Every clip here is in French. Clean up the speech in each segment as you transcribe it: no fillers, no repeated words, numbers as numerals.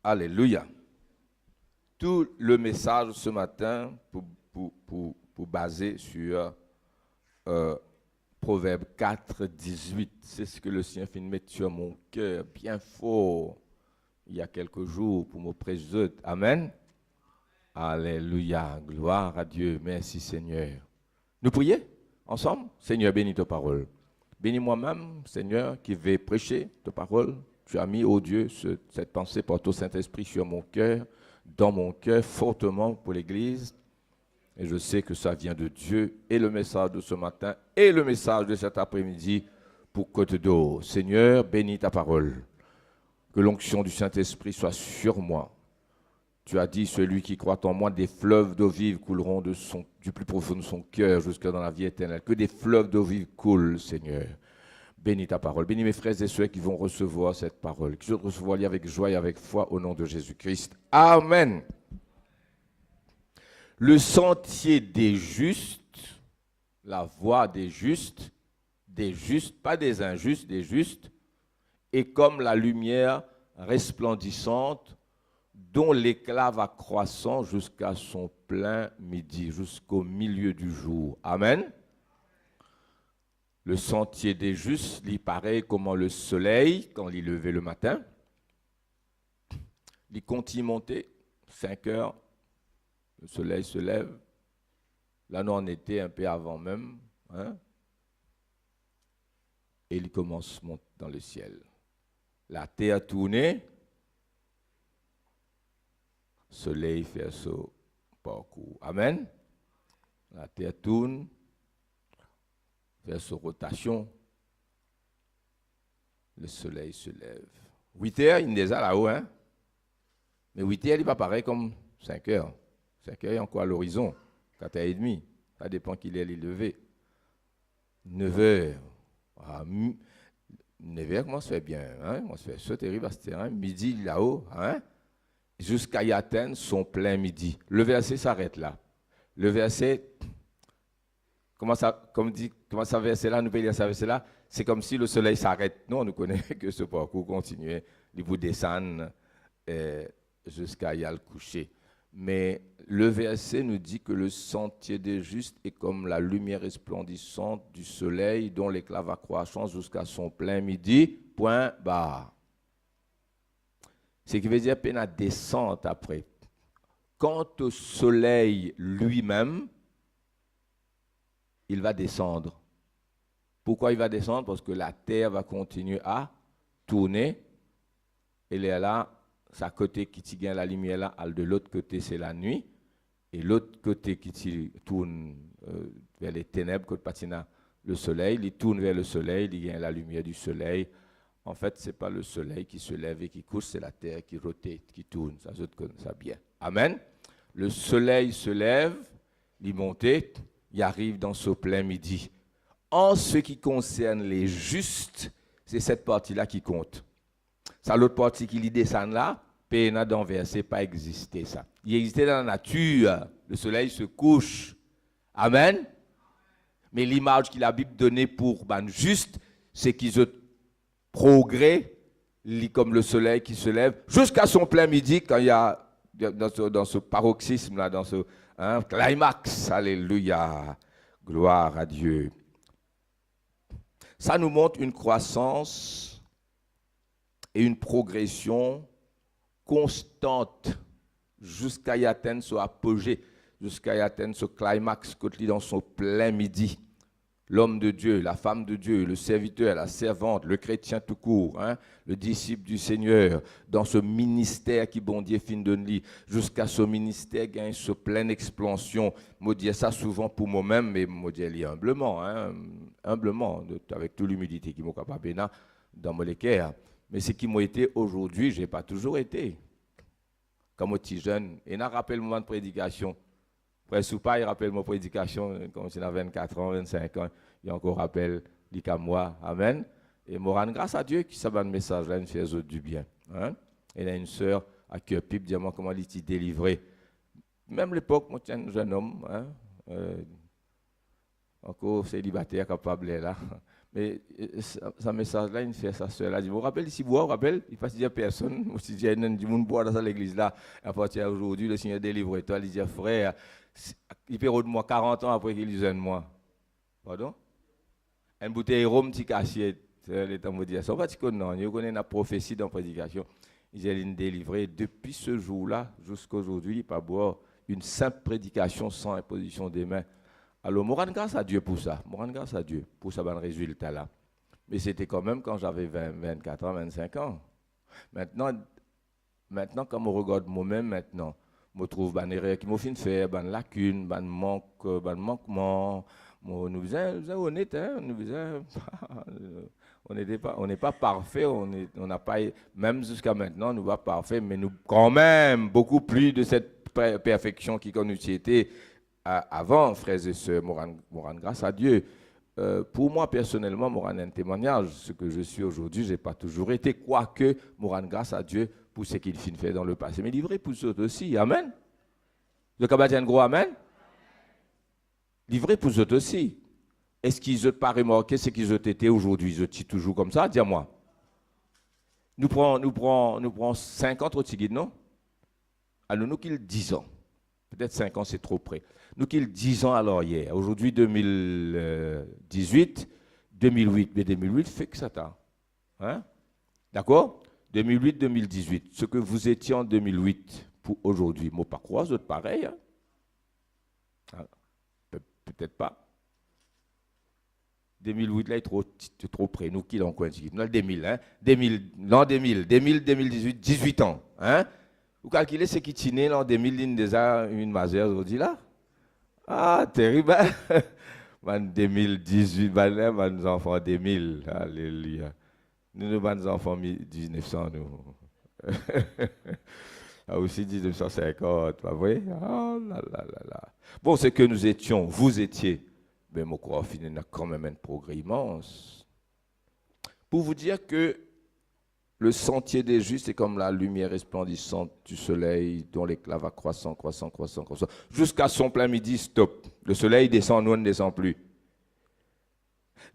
Alléluia. Tout le message ce matin pour baser sur Proverbe 4, 18. C'est ce que le Seigneur fait de mettre sur mon cœur bien fort il y a quelques jours pour me préserver. Amen. Alléluia. Gloire à Dieu. Merci Seigneur. Nous prions ensemble. Seigneur, bénis ta parole. Bénis moi-même, Seigneur, qui vais prêcher ta parole. Tu as mis, oh Dieu, cette pensée par ton Saint-Esprit sur mon cœur, dans mon cœur, fortement pour l'Église. Et je sais que ça vient de Dieu. Et le message de ce matin et le message de cet après-midi pour Côte d'Or. Seigneur, bénis ta parole. Que l'onction du Saint-Esprit soit sur moi. Tu as dit, celui qui croit en moi, des fleuves d'eau vive couleront du plus profond de son cœur jusque dans la vie éternelle. Que des fleuves d'eau vive coulent, Seigneur. Bénis ta parole. Bénis mes frères et sœurs qui vont recevoir cette parole. Qui vont recevoir avec joie et avec foi au nom de Jésus-Christ. Amen. Le sentier des justes, la voie des justes, pas des injustes, des justes, est comme la lumière resplendissante dont l'éclat va croissant jusqu'à son plein midi, jusqu'au milieu du jour. Amen. Le sentier des justes, il paraît comme le soleil, quand il levait le matin. Il continue à monter, 5 heures, le soleil se lève. Là, nous en était un peu avant même. Hein? Et il commence à monter dans le ciel. La terre tournée, le soleil fait son parcours. Amen. La terre tourne, fait sa rotation, le soleil se lève. 8 heures, il est déjà là-haut, hein? Mais 8 heures, il va paraître comme 5 heures. 5 heures, il est encore à l'horizon, 4 heures et demie. Ça dépend qu'il est levé. 9 heures. 9 heures, comment se fait bien? Hein? On se fait sauter, arrive à ce terrain. Midi, là-haut, hein? Jusqu'à y atteindre son plein midi. Le verset s'arrête là. Le verset, comment ça verset là, nous peut lire ça verset là, c'est comme si le soleil s'arrête. Non, nous connaissons que ce parcours continuait, il vous descend jusqu'à y aller coucher. Mais le verset nous dit que le sentier des justes est comme la lumière resplendissante du soleil dont l'éclat va croissant jusqu'à son plein midi, point barre. Ce qui veut dire peine à descente après. Quant au soleil lui-même, il va descendre. Pourquoi il va descendre? Parce que la terre va continuer à tourner. Elle est là, sa côté qui tient la lumière là, de l'autre côté c'est la nuit. Et l'autre côté qui tourne vers les ténèbres, côté patina, le soleil, il tourne vers le soleil, il y a la lumière du soleil. En fait, ce n'est pas le soleil qui se lève et qui couche, c'est la terre qui rotate, qui tourne. Ça, je connais ça bien. Amen. Le soleil se lève, il monte, il arrive dans ce plein midi. En ce qui concerne les justes, c'est cette partie-là qui compte. Ça, l'autre partie qui descend là, péna dans verset, pas existé ça. Il existait dans la nature, le soleil se couche. Amen. Mais l'image que la Bible donnait pour juste, c'est qu'ils ont progrès, comme le soleil qui se lève, jusqu'à son plein midi, quand il y a dans ce paroxysme, là, dans ce climax. Alléluia. Gloire à Dieu. Ça nous montre une croissance et une progression constante jusqu'à y atteindre son apogée, jusqu'à y atteindre ce climax dans son plein midi. L'homme de Dieu, la femme de Dieu, le serviteur, la servante, le chrétien tout court, le disciple du Seigneur, dans ce ministère qui bon Dieu fin de lui, jusqu'à ce ministère gagne ce pleine expansion. Je dis ça souvent pour moi-même, mais je dis humblement, humblement, avec toute l'humilité qui m'a capable dans mon cœur. Mais ce qui m'a été aujourd'hui, je n'ai pas toujours été. Comme je suis jeune, et je rappelle le moment de prédication. Après, Soupa, il rappelle ma prédication, quand j'avais 24 ans, 25 ans, il encore rappelle, dit qu'à moi, amen. Et moi, grâce à Dieu, qui s'est un message là, une fait aux autres du bien. Hein? Et il y a une sœur à cœur pipe, dis-moi comment il était délivré. Même l'époque, moi, j'étais un jeune homme, encore célibataire, capable là. Mais ça message-là, il fait sa soeur. Elle dit, vous rappelez ici, vous rappelez, il ne passe dire personne. Si il y a du monde boire dans l'église là, à partir d'aujourd'hui, le Seigneur délivre toi. Il dit, frère, il peut de moi 40 ans après qu'il use de moi. Pardon? Une bouteille de rhum, petit cachet. Les temps me dire, ça va pas non, il connaît la prophétie dans la prédication. Il dit, délivré depuis ce jour-là jusqu'à aujourd'hui, il ne pas boire une simple prédication sans imposition des mains. Alors, je rends grâce à Dieu pour ça. Je rends grâce à Dieu pour ce bon résultat-là. Mais c'était quand même quand j'avais 24 ans, 25 ans. Maintenant, quand je regarde moi-même, maintenant, je trouve des erreurs qui m'ont fait faire, des lacunes, des manquements. Nous sommes honnêtes, hein? On n'est pas parfait, on n'a pas, même jusqu'à maintenant, nous ne sommes pas parfaits, mais nous, quand même, beaucoup plus de cette perfection qui nous était avant, frères et sœurs, Moran, grâce à Dieu. Pour moi, personnellement, Moran, un témoignage, ce que je suis aujourd'hui, je n'ai pas toujours été, quoique, Moran, grâce à Dieu, pour ce qu'il fait dans le passé. Mais livré pour eux aussi, amen. Le cabaret un gros amen. Livré pour eux aussi. Est-ce qu'ils n'ont pas remarqué ce qu'ils ont été aujourd'hui? Ils sont toujours comme ça? Dis-moi. Nous prenons 50 autres guides, non? Alors, nous qu'ils 10 ans. Peut-être 5 ans, c'est trop près. Nous qu'ils 10 ans alors hier. Aujourd'hui, 2018, 2008. Mais 2008 fait que ça t'a. Hein? D'accord? 2008, 2018. Ce que vous étiez en 2008 pour aujourd'hui. Moi, pas croire, vous êtes pareil. Hein? Peut-être pas. 2008, là, il est trop près. Nous qui l'ont coincé. Nous, 2000, hein? 2018, 18 ans. Hein? Vous calculez ce qui est né l'an 2000, il déjà une majeure aujourd'hui là? Ah, terrible. 2018, nos enfants 2000. Alléluia. Nous, nos enfants 1900, nous. Ah, aussi 1950, pas vrai? Oh là là là là. Bon, c'est que nous étions, vous étiez, mais mon croix, il y a quand même un progrès immense. Pour vous dire que le sentier des justes est comme la lumière resplendissante du soleil dont l'éclat va croissant, jusqu'à son plein midi, stop. Le soleil descend, nous on ne descend plus.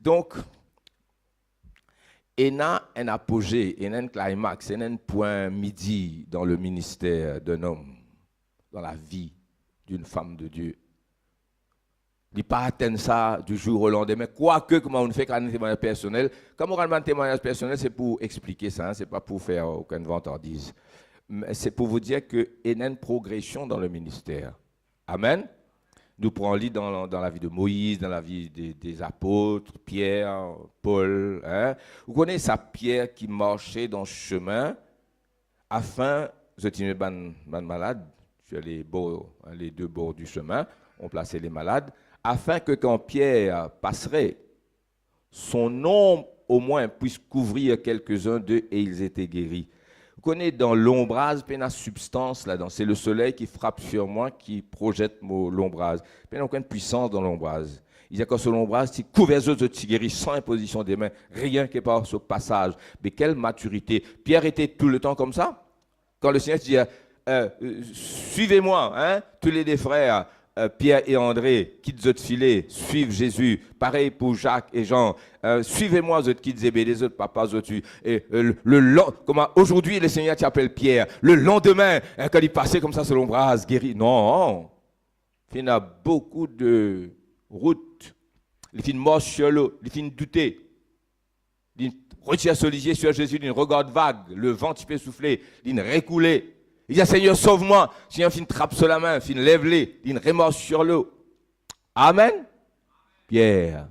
Donc, il y a un apogée, il y a un climax, il y a un point midi dans le ministère d'un homme, dans la vie d'une femme de Dieu. Il n'a pas atteint ça du jour au lendemain. Quoique, comment on fait un témoignage personnel, comme on a un témoignage personnel, c'est pour expliquer ça, hein, ce n'est pas pour faire aucune vantardise. C'est pour vous dire qu'il y a une progression dans le ministère. Amen. Nous prenons lit dans la vie de Moïse, dans la vie des apôtres, Pierre, Paul. Hein. Vous connaissez ça, Pierre qui marchait dans le chemin afin, je tenais les malades, sur les deux bords du chemin, on plaçait les malades, afin que quand Pierre passerait, son nom au moins puisse couvrir quelques-uns d'eux et ils étaient guéris. Vous connaissez dans l'ombrage, il y a une substance là-dedans. C'est le soleil qui frappe sur moi, qui projette l'ombrage. Il n'y a aucune puissance dans l'ombrage. Il y a que sur l'ombrage, qui couvre les autres, qui guérit sans imposition des mains, rien que par ce passage. Mais quelle maturité. Pierre était tout le temps comme ça. Quand le Seigneur dit, suivez-moi, hein, tous les deux frères, Pierre et André, quittent votre filet, suivent Jésus. Pareil pour Jacques et Jean. Suivez-moi, vous quittez Zébédée, les autres papas, et comment aujourd'hui le Seigneur t'appelle Pierre. Le lendemain, quand il passait comme ça sur l'ombrage, guéri. Non, il y a beaucoup de routes. Il fait une marche sur l'eau, il fait une douter. Il retire solidier sur Jésus, il regarde vague, le vent qui peut souffler, il récouler. Il dit, Seigneur, sauve-moi. Seigneur, il trappe sur la main, il lève-les, il remorce sur l'eau. Amen. Pierre.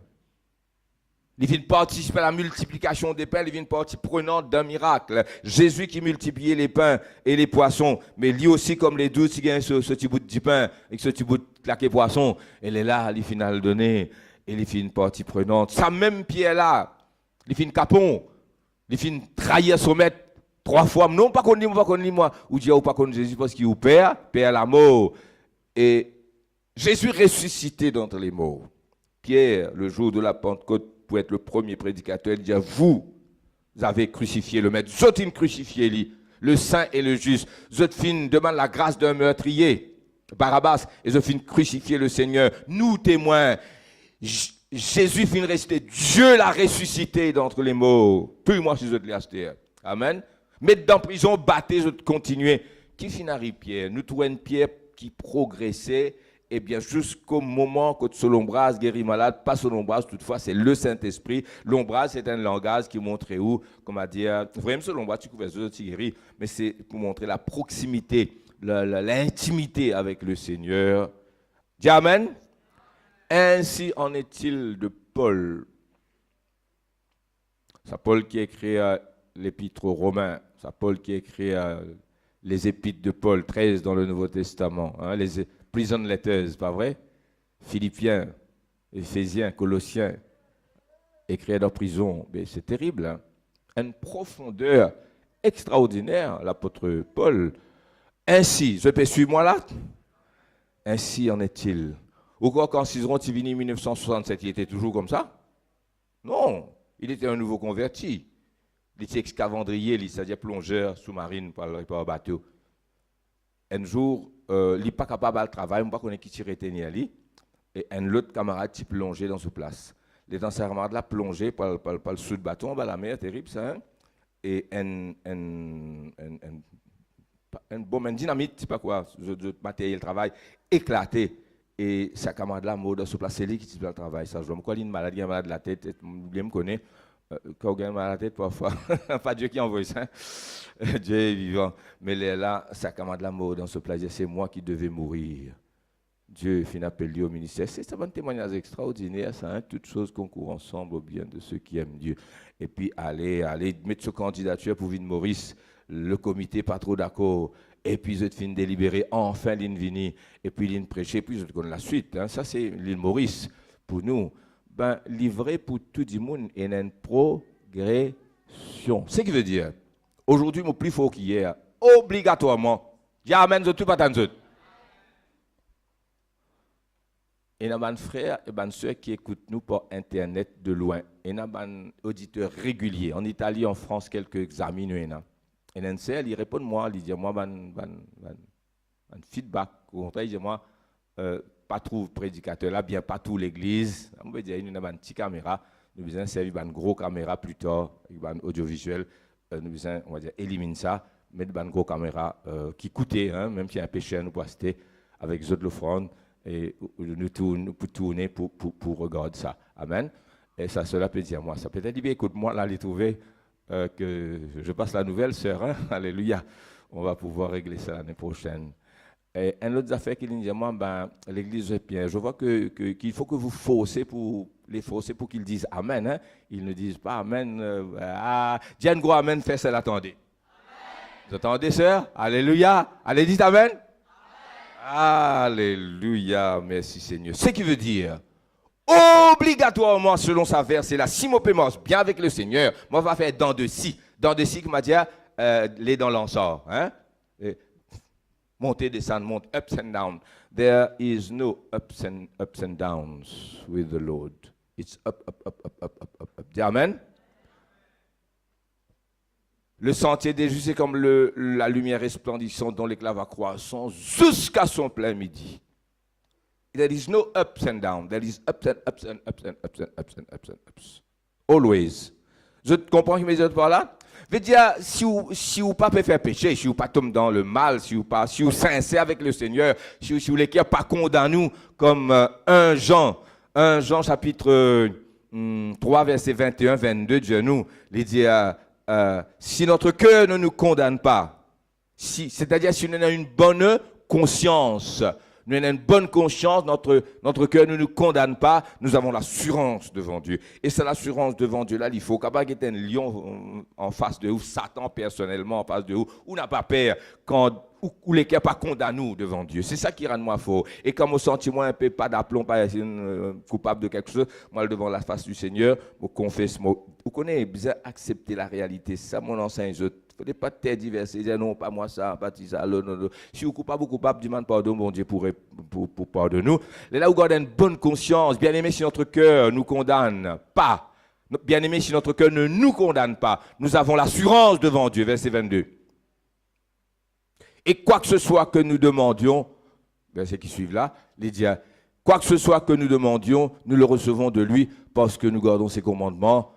Il vient participer à la multiplication des pains, il vient partie prenante d'un miracle. Jésus qui multipliait les pains et les poissons, mais lui aussi, comme les douze, il gagne ce petit bout de pain et ce petit bout de claqué poisson. Elle est là, il finit à le donner, et il fait une partie prenante. Ça même Pierre-là, il fait une capon, il fait une trahir son maître. 3 fois, non, pas qu'on dit moi, ou dire pas qu'on Jésus parce qu'il perd la mort. Et Jésus ressuscité d'entre les morts. Pierre, le jour de la Pentecôte, pour être le premier prédicateur, il dit, vous avez crucifié le maître, vous avez crucifié lui, le saint et le juste. Vous avez demande la grâce d'un meurtrier, Barabbas, et vous avez crucifié le Seigneur. Nous, témoins, Jésus finit ressuscité. Dieu l'a ressuscité d'entre les morts. Puis moi, je te l'ai. Amen. Mettre dans prison, battre, je te continuer. Qui finit Pierre? Nous trouvons une Pierre qui progressait. Eh bien, jusqu'au moment que sur l'ombrage guérit malade, pas sur l'ombrage, toutefois, c'est le Saint-Esprit. L'ombrage, c'est un langage qui montre où, comment dire, vraiment sur l'ombrage, tu couvres les guéris, mais c'est pour montrer la proximité, l'intimité avec le Seigneur. Dis Amen. Ainsi en est-il de Paul. C'est Paul qui écrit l'épître aux Romains. C'est Paul qui écrit les épîtres de Paul, 13 dans le Nouveau Testament. Hein, les prison letters, pas vrai? Philippiens, Éphésiens, Colossiens, écrits dans prison. Mais c'est terrible. Hein? Une profondeur extraordinaire, l'apôtre Paul. Ainsi, je peux suivre moi là? Ainsi en est-il. Ou quoi, quand Cizeron est venu en 1967, il était toujours comme ça? Non, il était un nouveau converti. Il était excavandrier, c'est-à-dire plongeur sous-marine par bateau. Un jour, il n'est pas capable de travailler, il ne connaît pas qui tirait lui. Et un autre camarade qui plongeait dans ce place. Les dans sa camarade là plongé par le sous de bâton, la mer, terrible ça. Hein? Et un dynamite, je ne sais pas quoi, de matériel de travail, éclaté. Et sa camarade là mort dans ce place, c'est lui qui tire le travail. Ça, je me crois qu'il a une maladie, un malade de la tête, il me connaît. Quand on a mal à la tête, parfois, pas Dieu qui envoie ça. Dieu est vivant. Mais là, sa camarade la mort dans ce plaisir, c'est moi qui devais mourir. Dieu finit appelé au ministère. C'est un témoignage extraordinaire, ça, hein? Toutes choses concourent ensemble au bien de ceux qui aiment Dieu. Et puis, aller mettre sa candidature pour Ville Maurice. Le comité pas trop d'accord. Et puis, je fin délibérer. Enfin, l'île vini. Et puis, l'île prêcher. Et puis, je connais la suite. Hein? Ça, c'est l'île Maurice pour nous. Ben, livré pour tout le monde et une progression. Ce qui veut dire, aujourd'hui, mon plus fort qu'hier, obligatoirement, dis amen, je tout pas tant. Et nous avons des frères et des sœurs qui écoutent nous par Internet de loin. Et nous avons des auditeurs réguliers. En Italie, en France, quelques amis nous. Et nous sœurs, ils répondent moi, ils disent moi, un feedback. Au contraire, ils disent moi, pas trop prédicateur là, bien pas tout l'église. On veut dire, nous avons une petite caméra, nous besoin servir une grosse caméra plus tard, une audiovisuel, nous besoin, on va dire, éliminer ça, mettre une grosse caméra qui coûtait, hein, même s'il y a un péché, nous pouvons acheter avec les autres l'offrande et nous tourner pour regarder ça. Amen. Et ça, cela peut dire moi. Ça peut être dit, écoute-moi, là, les trouver que je passe la nouvelle, sœur, hein? Alléluia. On va pouvoir régler ça l'année prochaine. Et une autre affaire qui dit, moi, ben, l'église est bien. Je vois qu'il faut que vous forcez pour les forcer pour qu'ils disent Amen. Hein? Ils ne disent pas Amen. Dis un gros Amen, fais ça, l'attendez. Vous attendez, sœur? Alléluia. Allez, dites Amen. Alléluia. Merci, Seigneur. Ce qui veut dire, obligatoirement, selon sa verset, la simopémos, bien avec le Seigneur, moi, on va faire dans de si. Dans de si, qui m'a dit, les dans l'ensort. Hein? Monter, descendre, monte, ups and down. There is no ups and downs with the Lord. It's up, up, up, up, up, up, up, up. Dis Amen. Le sentier des justes est comme la lumière resplendissante dont l'éclat va croissant jusqu'à son plein midi. There is no ups and downs. There is ups and ups and ups and ups and ups and ups and ups. Always. Je comprends que mes autres par là? Veut dire, si vous pas pouvez faire péché, si vous pas tomber dans le mal, si vous sincère avec le Seigneur, si vous les pas condamné nous, comme 1 Jean chapitre 3, verset 21, 22, Dieu nous, il dit, si notre cœur ne nous condamne pas, c'est-à-dire si nous avons une bonne conscience, nous avons une bonne conscience, notre cœur ne nous condamne pas, nous avons l'assurance devant Dieu. Et c'est l'assurance devant Dieu là, il faut qu'il y ait un lion en face de vous, Satan personnellement en face de vous, ou n'a pas peur, ou les cœurs pas condamnent nous devant Dieu. C'est ça qui rend moi fort. Et comme au sentiment un peu pas d'aplomb, pas coupable de quelque chose, moi devant la face du Seigneur, je confesse, vous connaissez, bien accepter la réalité, c'est ça mon enseigne. Il ne faut pas te diverser, dire non, pas moi ça, pas ça, non. Si vous êtes coupable, demande pardon, bon Dieu, pour pardonner nous. Là, vous gardez une bonne conscience, bien aimé si notre cœur ne nous condamne pas, bien aimé si notre cœur ne nous condamne pas, nous avons l'assurance devant Dieu, verset 22. Et quoi que ce soit que nous demandions, verset qui suit là, il dit, Quoi que ce soit que nous demandions, nous le recevons de lui parce que nous gardons ses commandements.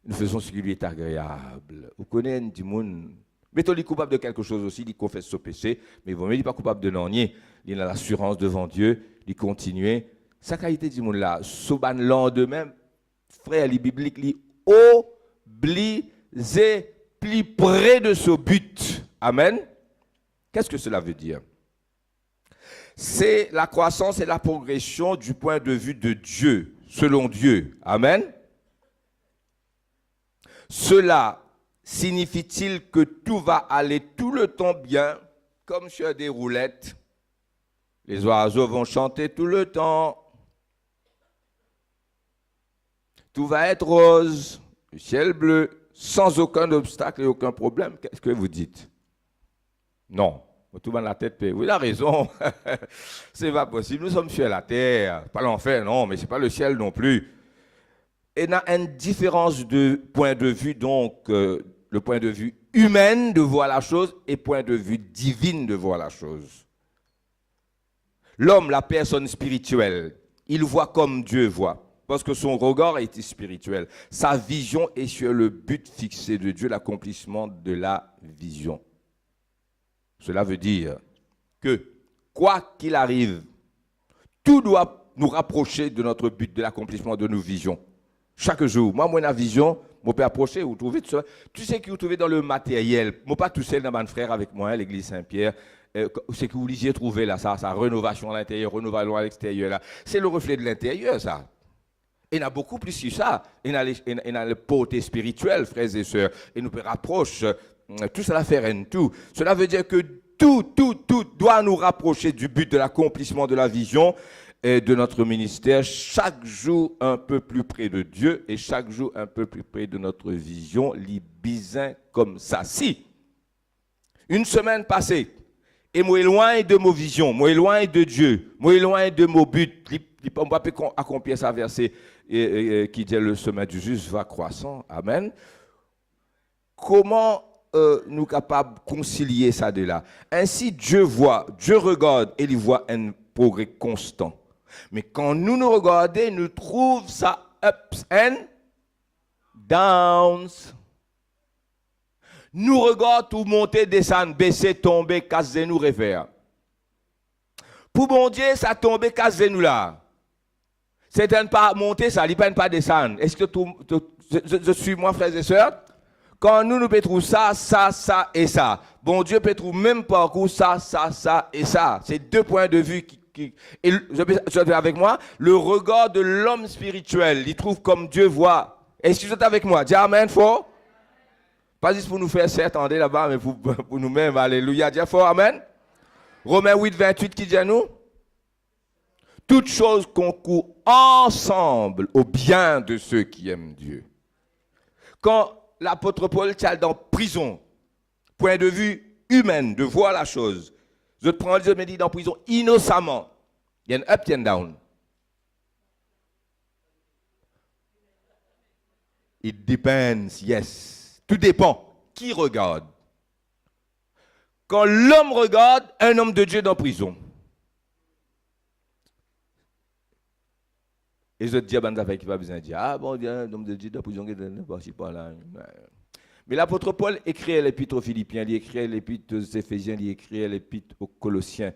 Nous faisons ce qui lui est agréable. Vous connaissez du monde. Mettons-lui coupable de quelque chose aussi, il confesse son péché, mais il n'est pas coupable de n'ennier. Il a l'assurance devant Dieu, il continue. Sa qualité du monde là, soban lendemain, frère, les bibliques, il obligé plus près de ce but. Amen. Qu'est-ce que cela veut dire? C'est la croissance et la progression du point de vue de Dieu, selon Dieu. Amen. Cela signifie-t-il que tout va aller tout le temps bien, comme sur des roulettes? Les oiseaux vont chanter tout le temps. Tout va être rose, le ciel bleu, sans aucun obstacle et aucun problème. Qu'est-ce que vous dites? Non. Tout dans la tête, oui, il a raison. C'est pas possible. Nous sommes sur la terre, pas l'enfer, non, mais c'est pas le ciel non plus. Et il y a une différence de point de vue, donc le point de vue humain de voir la chose et point de vue divin de voir la chose. L'homme, la personne spirituelle, il voit comme Dieu voit. Parce que son regard est spirituel. Sa vision est sur le but fixé de Dieu, l'accomplissement de la vision. Cela veut dire que, quoi qu'il arrive, tout doit nous rapprocher de notre but, de l'accomplissement de nos visions. Chaque jour, moi, la vision, je peux approcher, vous trouvez tout ça. Tu sais que vous trouvez dans le matériel, moi pas tout seul dans mon frère avec moi, l'église Saint-Pierre, c'est que vous lisiez trouver là, ça, rénovation à l'intérieur, rénovation à l'extérieur, là. C'est le reflet de l'intérieur, ça. Il y en a beaucoup plus que ça. Il y a le côté spirituel, frères et sœurs. Et nous rapproche, tout cela fait rien tout. Cela veut dire que tout doit nous rapprocher du but de l'accomplissement de la vision et de notre ministère, chaque jour un peu plus près de Dieu et chaque jour un peu plus près de notre vision, libizin comme ça. Si, une semaine passée, et moi loin de mon vision, moi loin de Dieu, moi loin de mon but, on va accomplir ça verset qui dit le chemin du juste va croissant. Amen. Comment nous capables de concilier ça de là? Ainsi, Dieu voit, Dieu regarde et il voit un progrès constant. Mais quand nous regardons, nous trouvons ça ups and downs. Nous regardons tout monter, descendre, baisser, tomber, casser, nous refaire. Pour bon Dieu, ça tombe, casser nous là. C'est de ne pas monter, ça, il ne pas descendre. Est-ce que je suis moi, frères et sœurs? Quand nous pouvons trouver ça et ça. Bon Dieu peut trouver même parcours ça et ça. C'est deux points de vue et je vais avec moi. Le regard de l'homme spirituel, il trouve comme Dieu voit. Est-ce que vous êtes avec moi? Dis amen fort. Pas juste pour nous faire s'attendre là-bas, mais pour nous-mêmes. Alléluia. Dis fort amen. Romains 8, 28 qui dit à nous? Toutes choses concourent ensemble au bien de ceux qui aiment Dieu. Quand l'apôtre Paul est dans prison, point de vue humain, de voir la chose, je prends je me dis dans prison innocemment. Il y a un up, il y a un down. It depends, yes. Tout dépend. Qui regarde? Quand l'homme regarde, un homme de Dieu dans prison. Et je te dis à Banda qui va besoin de dire, ah bon, un homme de Dieu dans prison, qui pas là. Mais l'apôtre Paul écrit l'épître aux Philippiens, il écrit l'épître aux Éphésiens, il écrit l'épître aux Colossiens.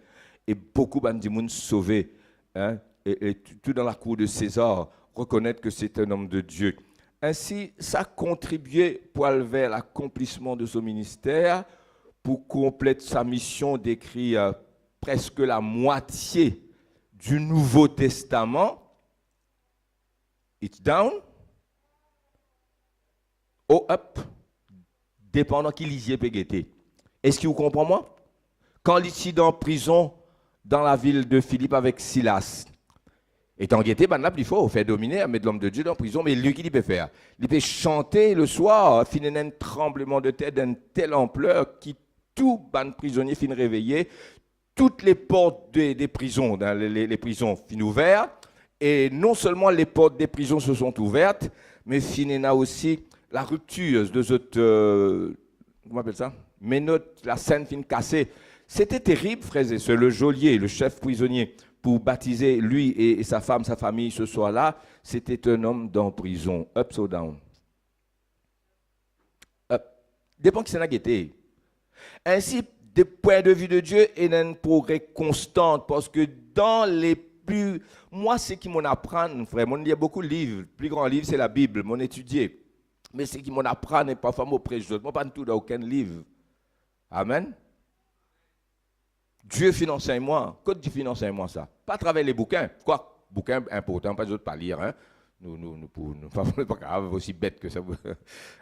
Et beaucoup de monde sauvés, hein, et tout dans la cour de César, reconnaître que c'est un homme de Dieu. Ainsi, ça contribuait pour aller vers l'accomplissement de son ministère, pour compléter sa mission d'écrire presque la moitié du Nouveau Testament. It's down, ou up, dépendant qui lisiez pégueté. Est-ce que vous comprenez moi? Quand il est dans prison, dans la ville de Philippe avec Silas, étant guetté, ben là, il faut faire dominer, mettre l'homme de Dieu dans prison, mais lui, qu'il peut faire? Il peut chanter le soir, finir un tremblement de terre d'une telle ampleur qui tout ban prisonnier fin réveillé, toutes les portes des prisons, dans les prisons fin ouvertes. Et non seulement les portes des prisons se sont ouvertes, mais finalement aussi la rupture de cette, comment on appelle ça? Mais la scène fin cassée. C'était terrible, frères et sœurs. Le geôlier, le chef prisonnier, pour baptiser lui et sa femme, sa famille ce soir-là, c'était un homme dans prison, up or down. Up. Dépend qui s'en a été. Ainsi, du point de vue de Dieu, il y a une progrès constante parce que dans les plus... Moi, c'est qui m'en apprend, frère, on lit beaucoup de livres. Le plus grand livre, c'est la Bible, m'en étudié. Mais c'est qui m'en apprend et parfois m'en prêche d'autres. Moi, pas du tout dans aucun livre. Amen. Dieu finance moi. Quand Dieu finance moi ça? Pas à travers les bouquins. Quoi? Bouquins importants, pas d'autres pas lire. Hein? Nous pas grave, aussi bête que ça.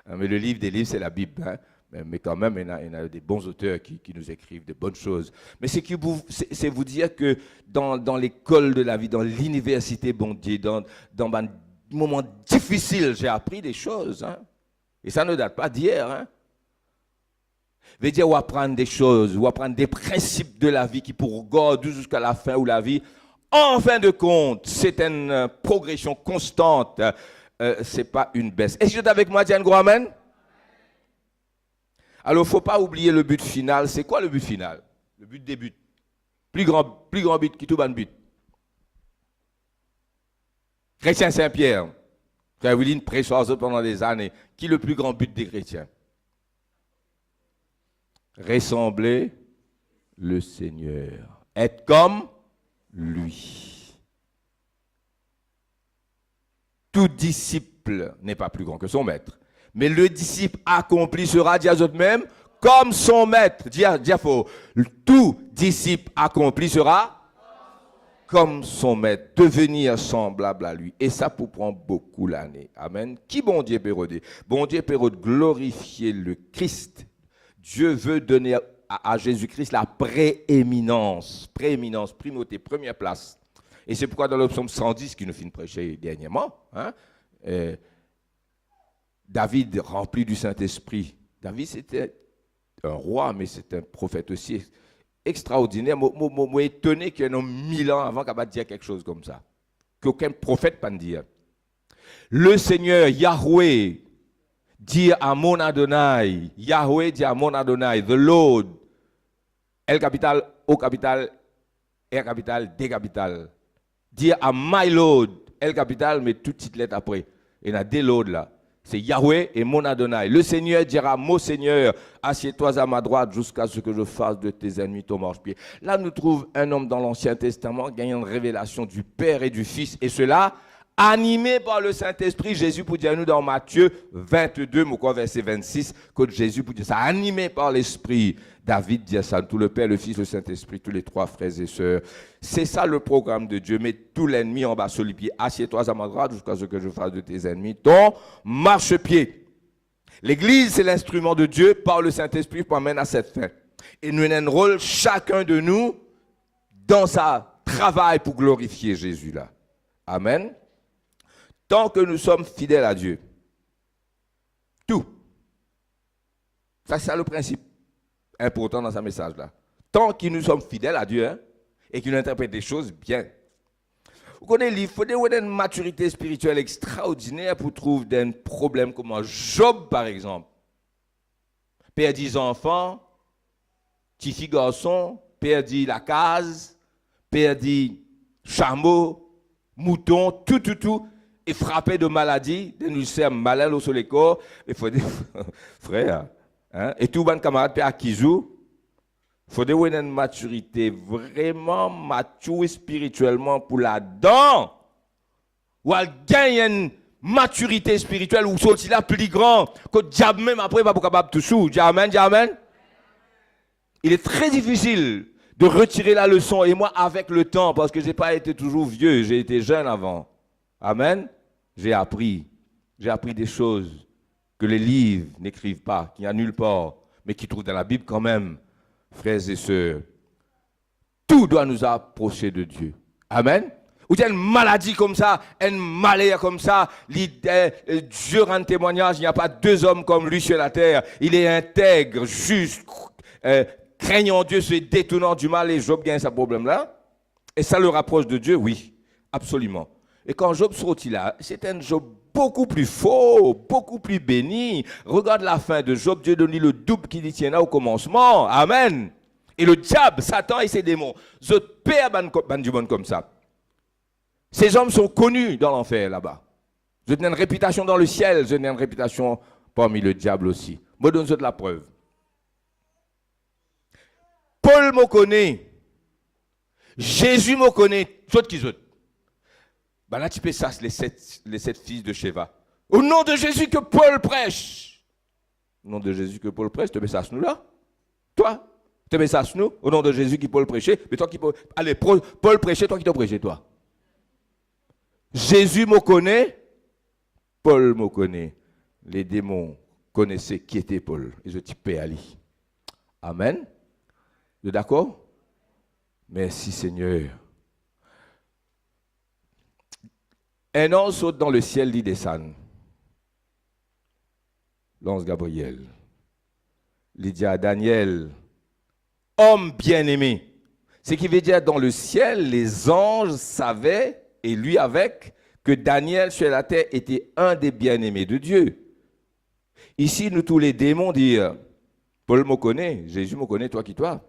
Mais le livre des livres, c'est la Bible. Hein? Mais quand même, il y a des bons auteurs qui nous écrivent de bonnes choses. Mais c'est vous dire que dans l'école de la vie, dans l'université, bon Dieu, dans un moment difficile, j'ai appris des choses. Hein? Et ça ne date pas d'hier. Hein? Veut dire, ou apprendre des choses, ou apprendre des principes de la vie qui pour garder jusqu'à la fin de la vie. En fin de compte, c'est une progression constante. Ce n'est pas une baisse. Est-ce que vous êtes avec moi, Diane Amen? Alors, il ne faut pas oublier le but final. C'est quoi le but final? Le but des buts. Plus grand but qui tout bon but. Chrétien Saint-Pierre, Frère Willine prêche pendant des années. Qui est le plus grand but des chrétiens? Ressembler le Seigneur. Être comme lui. Tout disciple n'est pas plus grand que son maître. Mais le disciple accompli sera, dit à eux même, comme son maître. Dis faux. Tout disciple accompli sera comme son maître. Devenir semblable à lui. Et ça pour prendre beaucoup l'année. Amen. Qui bon Dieu pérode? Bon Dieu pérode glorifier le Christ. Dieu veut donner à Jésus-Christ la prééminence, primauté, première place. Et c'est pourquoi dans le psaume 110, qui nous finit de prêcher dernièrement, hein, David, rempli du Saint-Esprit. David, c'était un roi, mais c'était un prophète aussi extraordinaire. Moi, étonné qu'il y ait 1000 ans avant qu'il ait dire quelque chose comme ça. Qu'aucun prophète ne peut dire. Le Seigneur, Yahweh, dit à mon Adonai, Yahweh dit à mon Adonai, the Lord, L capital, O capital, R capital, D capital. Dit à my Lord, L capital, mais toutes petites lettres après. Il y en a des Lord là. C'est Yahweh et mon Adonai. Le Seigneur dira, mon Seigneur, assieds-toi à ma droite jusqu'à ce que je fasse de tes ennemis ton marchepied. Là, nous trouvons un homme dans l'Ancien Testament gagnant une révélation du Père et du Fils. Et cela, animé par le Saint-Esprit, Jésus pour dire nous dans Matthieu 22, verset 26, que Jésus pour dire ça, animé par l'Esprit. David dit ça, tout le Père, le Fils, le Saint-Esprit, tous les trois frères et sœurs. C'est ça le programme de Dieu. Mets tout l'ennemi en bas sur les pieds. Assieds-toi à ma droite jusqu'à ce que je fasse de tes ennemis ton marchepied. L'Église, c'est l'instrument de Dieu par le Saint-Esprit pour amener à cette fin. Et nous avons un rôle, chacun de nous, dans sa travail pour glorifier Jésus là. Amen. Tant que nous sommes fidèles à Dieu. Tout. Ça, c'est le principe important dans ce message-là. Tant que nous sommes fidèles à Dieu, hein, et qu'il interprète des choses bien. Vous connaissez, il faut une maturité spirituelle extraordinaire pour trouver des problèmes comme Job, par exemple. Perdit enfants, petit garçon, perdit la case, perdit chameau, mouton, tout, et frappé de maladie, de ulcères malades au soleil corps. Il faut dire, frère, hein, et tout bon camarade, Père Akizou, il faut avoir une maturité vraiment mature spirituellement pour là-dedans. Ou elle gagne une maturité spirituelle ou sorti là plus grand que diable même après pas capable tout sous. Amen, amen. Il est très difficile de retirer la leçon et moi avec le temps parce que j'ai pas été toujours vieux, j'ai été jeune avant. Amen. J'ai appris des choses que les livres n'écrivent pas, qu'il n'y a nulle part, mais qui trouvent dans la Bible quand même. Frères et sœurs, tout doit nous approcher de Dieu. Amen. Ou il y a une maladie comme ça, une maladie comme ça, Dieu rend témoignage, il n'y a pas deux hommes comme lui sur la terre. Il est intègre, juste, craignant Dieu, se détournant du mal, et Job gagne ce problème-là. Et ça le rapproche de Dieu, oui, absolument. Et quand Job sortit là, c'est un Job beaucoup plus fort, beaucoup plus béni. Regarde la fin de Job, Dieu donne le double qu'il y tient là au commencement. Amen. Et le diable, Satan et ses démons, je paie du monde comme ça. Ces hommes sont connus dans l'enfer là-bas. Je donne une réputation dans le ciel, je donne une réputation parmi le diable aussi. Moi, donne de la preuve. Paul me connaît. Jésus me connaît. D'autres qui autres. Ben là, tu peux ça, les sept fils de Sheva. Au nom de Jésus que Paul prêche. Au nom de Jésus que Paul prêche, tu mets ça à nous là. Toi, tu mets ça à nous. Au nom de Jésus qui Paul prêchait. Mais toi qui Paul. Allez, Paul prêchait, toi qui t'as prêché, toi. Jésus me connaît. Paul me connaît. Les démons connaissaient qui était Paul. Et je t'y paie à lui. Amen. Vous êtes d'accord? Merci Seigneur. Un ange saute dans le ciel, dit descend. L'ange Gabriel. Il dit à Daniel, homme bien-aimé. Ce qui veut dire dans le ciel, les anges savaient, et lui avec, que Daniel sur la terre était un des bien-aimés de Dieu. Ici, nous tous les démons disent, Paul me connaît, Jésus me connaît, toi qui toi.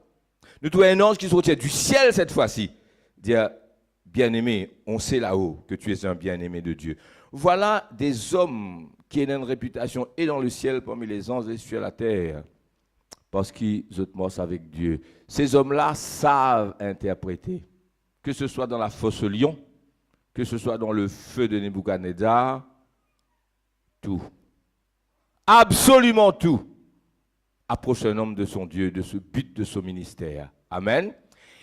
Nous trouvons un ange qui sortait du ciel cette fois-ci. Dire, bien-aimé, on sait là-haut que tu es un bien-aimé de Dieu. Voilà des hommes qui ont une réputation et dans le ciel parmi les anges et sur la terre. Parce qu'ils ont morts avec Dieu. Ces hommes-là savent interpréter. Que ce soit dans la fosse lion, que ce soit dans le feu de Nebuchadnezzar, tout. Absolument tout. Approche un homme de son Dieu, de ce but de son ministère. Amen.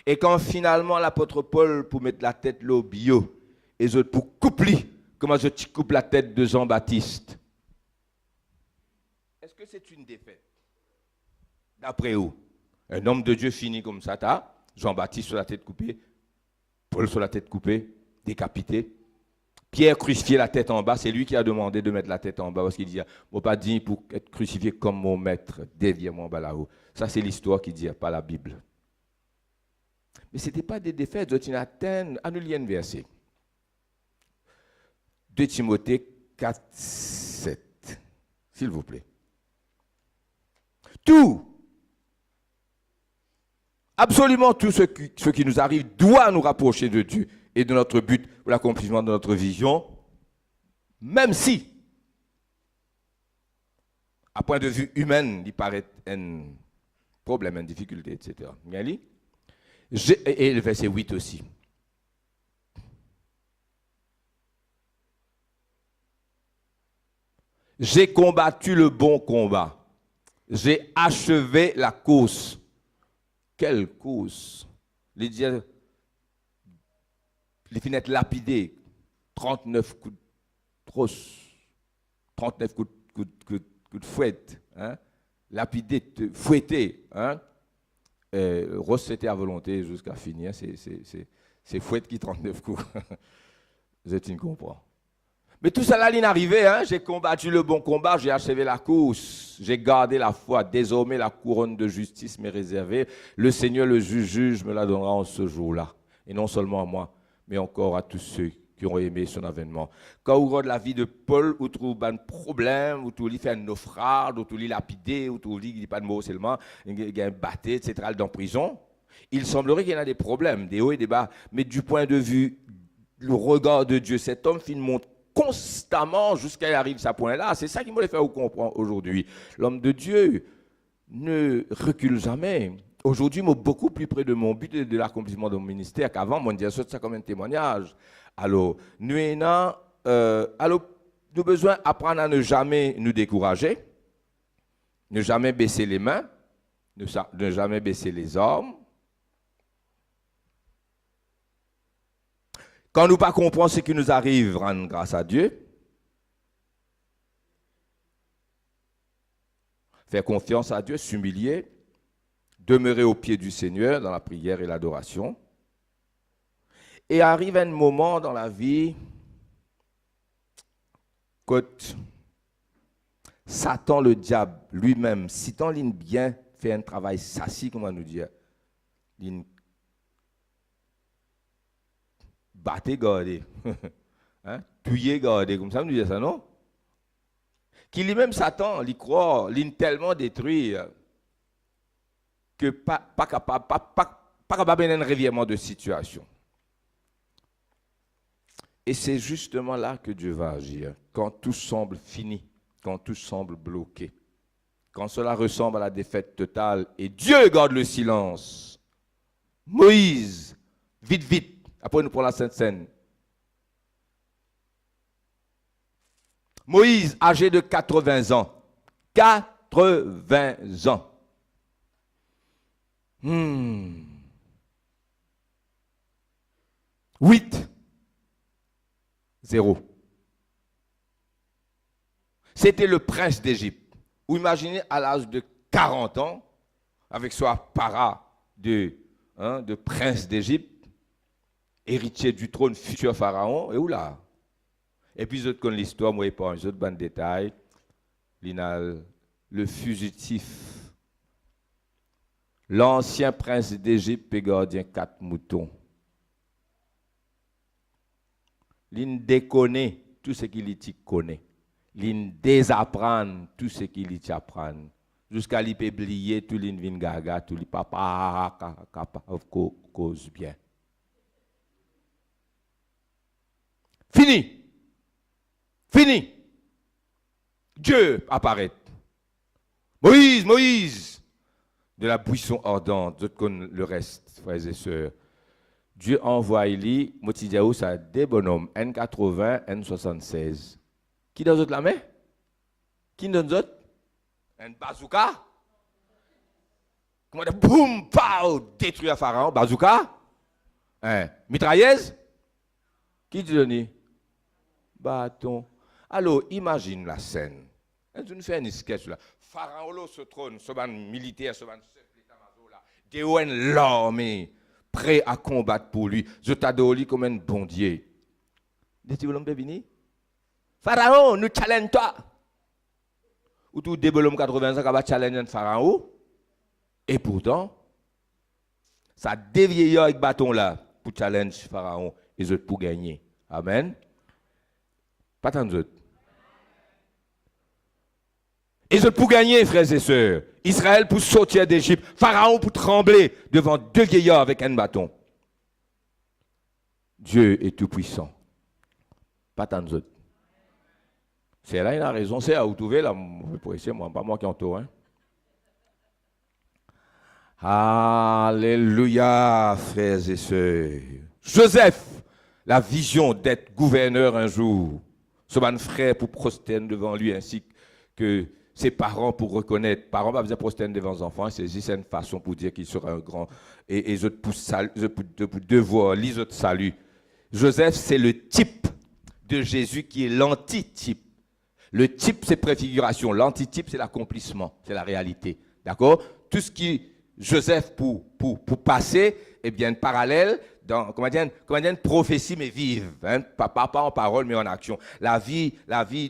Et quand finalement l'apôtre Paul, pour mettre la tête là au bio, et autres pour couper, comment je coupe la tête de Jean-Baptiste. Est-ce que c'est une défaite? D'après où? Un homme de Dieu fini comme ça, t'as Jean-Baptiste sur la tête coupée, Paul sur la tête coupée, décapité. Pierre crucifié la tête en bas, c'est lui qui a demandé de mettre la tête en bas parce qu'il dit, moi pas dit pour être crucifié comme mon maître, déviez-moi en bas là-haut. Ça c'est l'histoire qui dit, pas la Bible. Mais ce n'était pas des défaites, d'autres Athènes, annulez un verset. 2 Timothée 4, 7, s'il vous plaît. Tout, absolument tout ce qui nous arrive doit nous rapprocher de Dieu et de notre but pour l'accomplissement de notre vision, même si, à point de vue humain, il paraît un problème, une difficulté, etc. Et le verset 8 aussi. J'ai combattu le bon combat. J'ai achevé la course. Quelle course? Les fenêtres lapidées, 39 coups de trosse, 39 coups de fouette, hein? Lapidé, fouetté. Hein? Rose, c'était à volonté jusqu'à finir. C'est fouette qui 39 coups. Vous êtes une comprend. Mais tout ça là, il est arrivé. Hein? J'ai combattu le bon combat, j'ai achevé la course, j'ai gardé la foi. Désormais, la couronne de justice m'est réservée. Le Seigneur, le juge, me la donnera en ce jour-là. Et non seulement à moi, mais encore à tous ceux qui ont aimé son avènement. Quand vous regardez la vie de Paul, vous trouvez un problème, vous trouvez fait un naufrage, vous trouvez lapidé, vous trouvez qu'il n'y a pas de mots seulement, il y a un batté, etc., dans prison. Il semblerait qu'il y en a des problèmes, des hauts et des bas. Mais du point de vue, le regard de Dieu, cet homme montre constamment jusqu'à y arriver à ce point-là. C'est ça qui me fait comprendre aujourd'hui. L'homme de Dieu ne recule jamais. Aujourd'hui, je suis beaucoup plus près de mon but et de l'accomplissement de mon ministère qu'avant. Moi, je dis ça comme un témoignage. Alors, nous avons besoin d'apprendre à ne jamais nous décourager, ne jamais baisser les mains, ne jamais baisser les armes. Quand nous ne comprenons pas ce qui nous arrive, rendre grâce à Dieu. Faire confiance à Dieu, s'humilier, demeurer au pied du Seigneur dans la prière et l'adoration. Et arrive un moment dans la vie quand Satan, le diable, lui-même, si tant l'in bien fait un travail sassi, comment nous dire, l'in batté, gardé, hein? Tué, gardé, comme ça, nous dit ça, non? Qui lui-même, Satan, il croit, l'in tellement détruit, que pas capable d'un revirement de situation. Et c'est justement là que Dieu va agir, quand tout semble fini, quand tout semble bloqué, quand cela ressemble à la défaite totale et Dieu garde le silence. Moïse, vite, après nous prenons la Sainte Seine. Moïse, âgé de 80 ans. 80 ans. 8. 0. C'était le prince d'Égypte. Vous imaginez à l'âge de 40 ans, avec son apparat de prince d'Égypte, héritier du trône futur pharaon, et où là? Et puis, autres connaissent l'histoire, moi, pas un autre bon détail. Le fugitif. L'ancien prince d'Égypte est gardien 4 moutons. Il déconne tout ce qu'il connaît. Il désapprend tout ce qu'il apprend. Jusqu'à lui oublier tout l'in gaga, tout le papa cause bien. Fini. Dieu apparaît. Moïse, de la buisson ardente, d'autres connaissent le reste, frères et sœurs. Dieu envoie lui, Motidiaou, ça des bonhommes, N80, N76. Qui dans d'autres la main? Qui dans d'autres? Un bazooka? Comment dire, boum, pow, détruire Pharaon, bazooka? Mitrailleuse? Qui dit bâton? Alors, imagine la scène. Tu nous fais une sketch là. Pharaon se trône, ce ban militaire, ce ban chef d'état-major là. Des l'armée, prêt à combattre pour lui. Je t'adore comme un bon Dieu. Dis-tu l'homme béni? Pharaon, nous challenge toi. Ou tout débolom 80 ans qui va challenger un Pharaon. Et pourtant, ça dévié avec bâton là pour challenge Pharaon et les autres pour gagner. Amen. Pas tant d'autres. Et je pour gagner, frères et sœurs. Israël pour sortir d'Égypte. Pharaon pour trembler devant 2 vieillards avec un bâton. Dieu est tout puissant. Pas tant d'autres. C'est là, il a raison. C'est à où trouver là. Pour essayer, moi, pas moi qui en tourne. Alléluia, frères et sœurs. Joseph, la vision d'être gouverneur un jour. Ce man frère pour prosterner devant lui ainsi que ses parents pour reconnaître. Parents pas besoin de prosterner devant les enfants, c'est juste une façon pour dire qu'il sera un grand. Et je pour devoir, les autres salut. Joseph, c'est le type de Jésus qui est l'antitype. Le type, c'est préfiguration. L'antitype, c'est l'accomplissement, c'est la réalité. D'accord? Tout ce qui, Joseph, pour passer, eh bien, parallèle, dans, comment dire, une prophétie, mais vive. Hein? Pas en parole, mais en action. La vie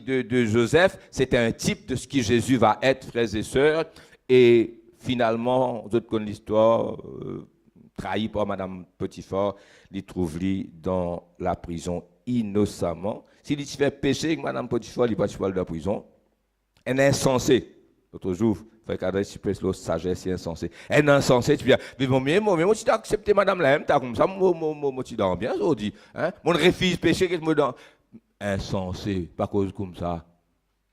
de Joseph, c'est un type de ce qui Jésus va être, frères et sœurs. Et finalement, vous connaissez l'histoire, trahi par Madame Potiphar, il trouve lui dans la prison innocemment. S'il fait péché, Madame Potiphar, il va de la prison. Elle est insensée. L'autre jour, il faut cadrer si la sagesse est insensée. Elle est insensée, tu dis, mais moi, tu as accepté Madame là, tu as comme ça, moi, tu as bien, je dis. Mon refuse péché, qu'est-ce que je me donne? Insensé, pas cause comme ça.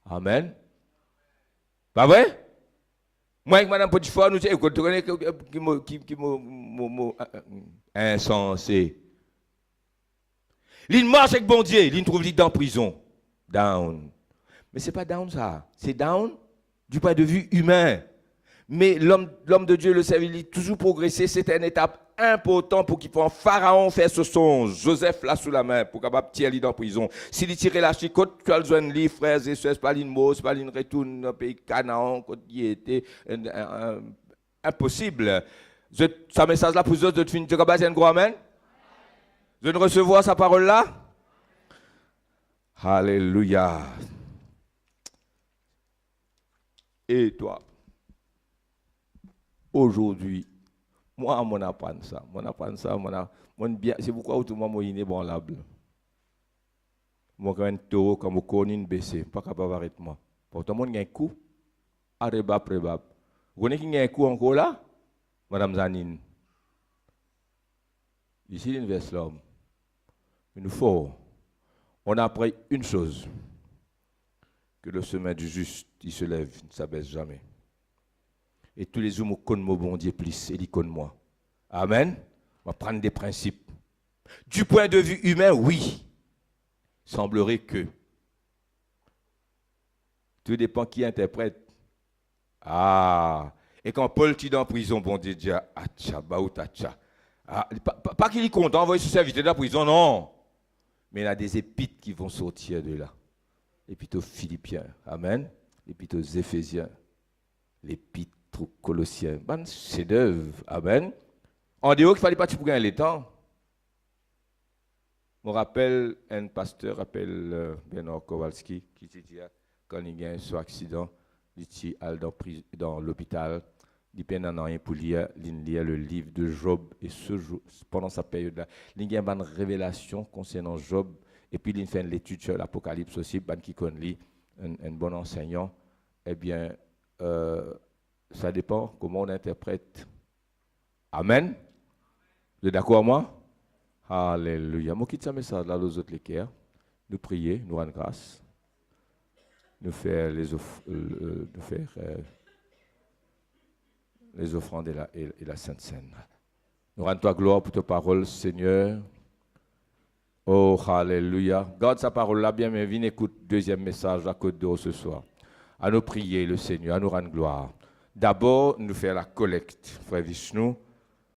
Amen. Pas vrai? Moi, avec Madame Potiphar, nous disons, écoute, tu connais qui insensé. Il marche avec bon Dieu, il trouve dans la prison. Down. Mais ce n'est pas down ça. C'est down du point de vue humain. Mais l'homme de Dieu, le serviteur, il a toujours progressé. C'est une étape importante pour qu'il puisse Pharaon faire ce songe. Joseph là sous la main pour capable tirer dans la prison. S'il tire la chicote, tu as besoin de lui, frères et sœurs, pas une mot, pas une retourne dans le pays Canaan, quand il était impossible. Ce message là pour vous autres, de finir, tu as besoin de gros amen? De recevoir sa parole là? Alléluia. Et toi, aujourd'hui, moi, je apprends ça. C'est pourquoi tout le monde est inébranlable. Moi, quand un taureau, comme je connais une baissée, pas capable d'arrêter moi. Pourtant, il y a un coup, arrêt prébat. Vous connaissez qu'il y a un coup encore là? Madame Zanine. Ici, l'inverse l'homme. Il nous faut. On a appris une chose. Que le sommet du juste, il se lève, il ne s'abaisse jamais. Et tous les jours, je connais mon bon Dieu plus, et il connaît moi. Amen. On va prendre des principes. Du point de vue humain, oui. Semblerait que. Tout dépend qui interprète. Ah. Et quand Paul tire en prison, bon Dieu dit, atcha, baoutacha. Ah, pas qu'il est content, envoyer ce serviteur de la prison, non. Mais il y a des épîtres qui vont sortir de là. L'épître aux Philippiens, amen. L'épître aux Éphésiens, l'épître aux Colossiens. Bon chef-d'œuvre, amen. En dehors, il ne fallait pas pour gagner le temps. Je me rappelle un pasteur, Bernard Kowalski, qui dit quand il y a un accident, il est dans l'hôpital, il n'y a rien pour lire le livre de Job. Et ce jour, pendant cette période-là, il y a une révélation concernant Job. Et puis, il fait une étude sur l'Apocalypse aussi, qui connaît un bon enseignant. Eh bien, ça dépend comment on interprète. Amen. Vous êtes d'accord avec moi? Alléluia. Moi, quitte ce message là, aux autres l'équerre. Nous prier, nous rendre grâce. Nous faire les offrandes et la Sainte Seine. Nous rendons toi gloire pour ta parole, Seigneur. Oh, alléluia. Garde sa parole là, bien, mais viens écoute deuxième message à Côte d'Or ce soir. À nous prier le Seigneur, à nous rendre gloire. D'abord, nous faire la collecte, frère Vishnu.